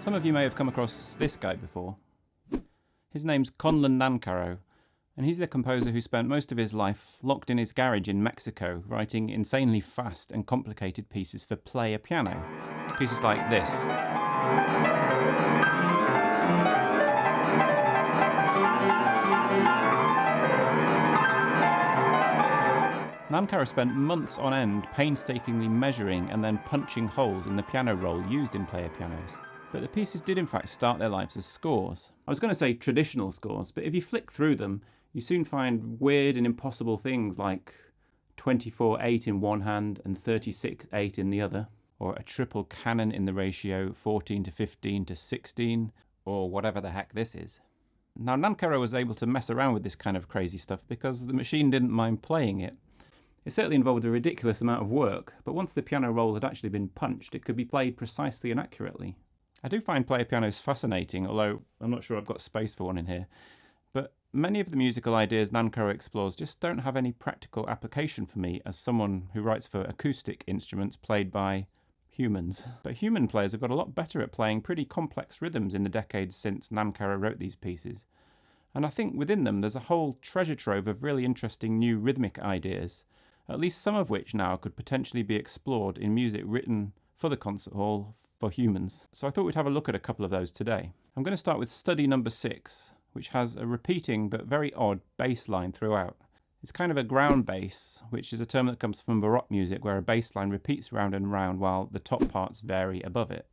Some of you may have come across this guy before. His name's Conlon Nancarrow, and he's the composer who spent most of his life locked in his garage in Mexico, writing insanely fast and complicated pieces for player piano. Pieces like this. Nancarrow spent months on end painstakingly measuring and then punching holes in the piano roll used in player pianos. But the pieces did in fact start their lives as scores. I was going to say traditional scores, but if you flick through them, you soon find weird and impossible things like 24/8 in one hand and 36/8 in the other, or a triple canon in the ratio 14:15:16, or whatever the heck this is. Now, Nancarrow was able to mess around with this kind of crazy stuff because the machine didn't mind playing it. It certainly involved a ridiculous amount of work, but once the piano roll had actually been punched, it could be played precisely and accurately. I do find player pianos fascinating, although I'm not sure I've got space for one in here. But many of the musical ideas Nancarrow explores just don't have any practical application for me as someone who writes for acoustic instruments played by humans. But human players have got a lot better at playing pretty complex rhythms in the decades since Nancarrow wrote these pieces. And I think within them there's a whole treasure trove of really interesting new rhythmic ideas, at least some of which now could potentially be explored in music written for the concert hall for humans. So I thought we'd have a look at a couple of those today. I'm going to start with study number 6, which has a repeating but very odd bass line throughout. It's kind of a ground bass, which is a term that comes from Baroque music where a bass line repeats round and round while the top parts vary above it.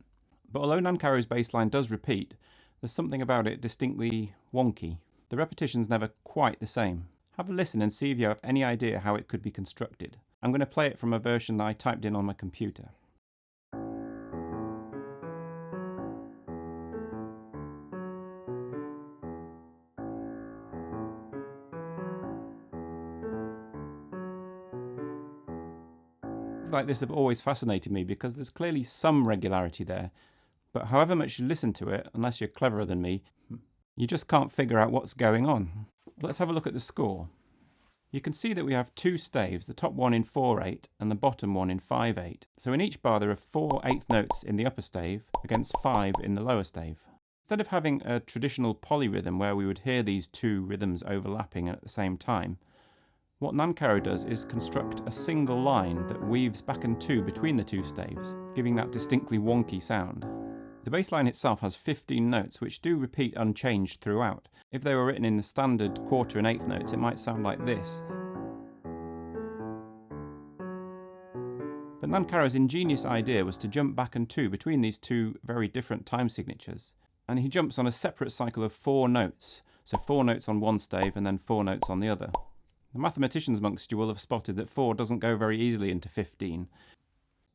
But although Nancarrow's bass line does repeat, there's something about it distinctly wonky. The repetition's never quite the same. Have a listen and see if you have any idea how it could be constructed. I'm going to play it from a version that I typed in on my computer. Like this have always fascinated me because there's clearly some regularity there, but however much you listen to it, unless you're cleverer than me, you just can't figure out what's going on. Let's have a look at the score. You can see that we have two staves, the top one in 4/8 and the bottom one in 5/8. So in each bar there are 4 eighth notes in the upper stave against 5 in the lower stave. Instead of having a traditional polyrhythm where we would hear these two rhythms overlapping at the same time, what Nancarrow does is construct a single line that weaves back and two between the two staves, giving that distinctly wonky sound. The bass line itself has 15 notes which do repeat unchanged throughout. If they were written in the standard quarter and eighth notes, it might sound like this. But Nancarrow's ingenious idea was to jump back and two between these two very different time signatures, and he jumps on a separate cycle of 4 notes, so 4 notes on one stave and then 4 notes on the other. The mathematicians amongst you will have spotted that 4 doesn't go very easily into 15,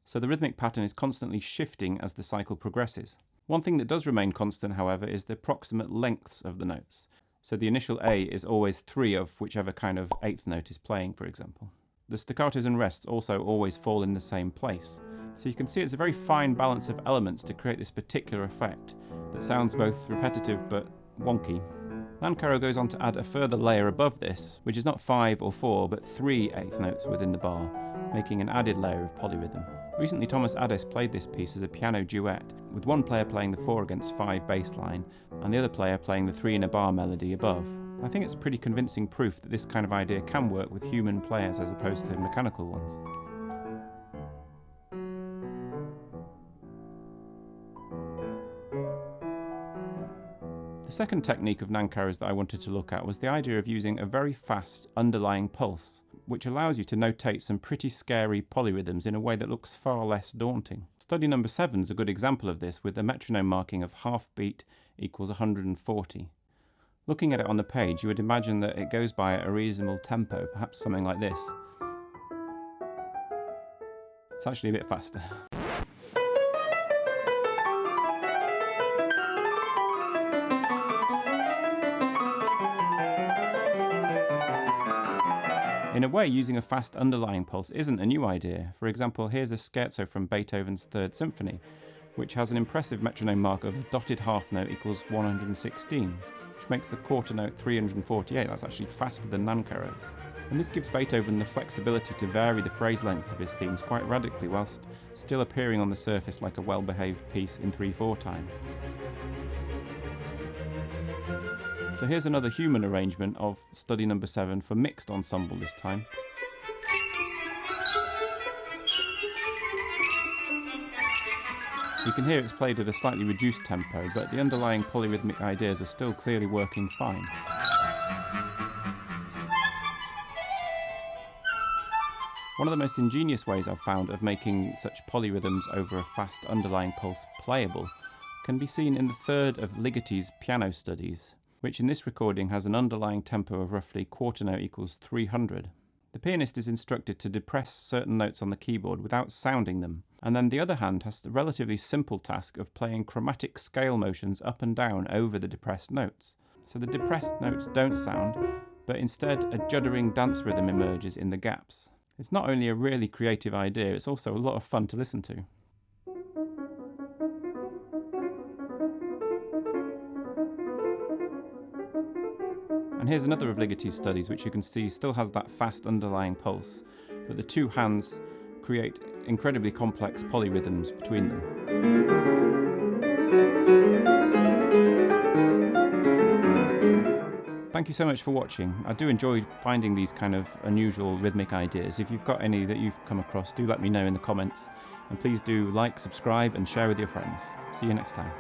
so the rhythmic pattern is constantly shifting as the cycle progresses. One thing that does remain constant, however, is the approximate lengths of the notes. So the initial A is always 3 of whichever kind of eighth note is playing, for example. The staccatos and rests also always fall in the same place. So you can see it's a very fine balance of elements to create this particular effect that sounds both repetitive but wonky. Nancarrow goes on to add a further layer above this, which is not 5 or 4, but 3 eighth notes within the bar, making an added layer of polyrhythm. Recently Thomas Ades played this piece as a piano duet, with one player playing the 4 against 5 bass line, and the other player playing the 3 in a bar melody above. I think it's pretty convincing proof that this kind of idea can work with human players as opposed to mechanical ones. The second technique of Nancarrow's that I wanted to look at was the idea of using a very fast underlying pulse, which allows you to notate some pretty scary polyrhythms in a way that looks far less daunting. Study number 7 is a good example of this, with the metronome marking of half beat equals 140. Looking at it on the page, you would imagine that it goes by at a reasonable tempo, perhaps something like this. It's actually a bit faster. In a way, using a fast underlying pulse isn't a new idea. For example, here's a scherzo from Beethoven's Third Symphony, which has an impressive metronome mark of dotted half note equals 116, which makes the quarter note 348. That's actually faster than Nancarrow's. And this gives Beethoven the flexibility to vary the phrase lengths of his themes quite radically whilst still appearing on the surface like a well-behaved piece in 3/4 time. So here's another human arrangement of Study No. 7 for mixed ensemble this time. You can hear it's played at a slightly reduced tempo, but the underlying polyrhythmic ideas are still clearly working fine. One of the most ingenious ways I've found of making such polyrhythms over a fast underlying pulse playable can be seen in the third of Ligeti's piano studies, which in this recording has an underlying tempo of roughly quarter note equals 300. The pianist is instructed to depress certain notes on the keyboard without sounding them, and then the other hand has the relatively simple task of playing chromatic scale motions up and down over the depressed notes. So the depressed notes don't sound, but instead a juddering dance rhythm emerges in the gaps. It's not only a really creative idea, it's also a lot of fun to listen to. And here's another of Ligeti's studies, which you can see still has that fast underlying pulse, but the two hands create incredibly complex polyrhythms between them. Thank you so much for watching. I do enjoy finding these kind of unusual rhythmic ideas. If you've got any that you've come across, do let me know in the comments. And please do like, subscribe and share with your friends. See you next time.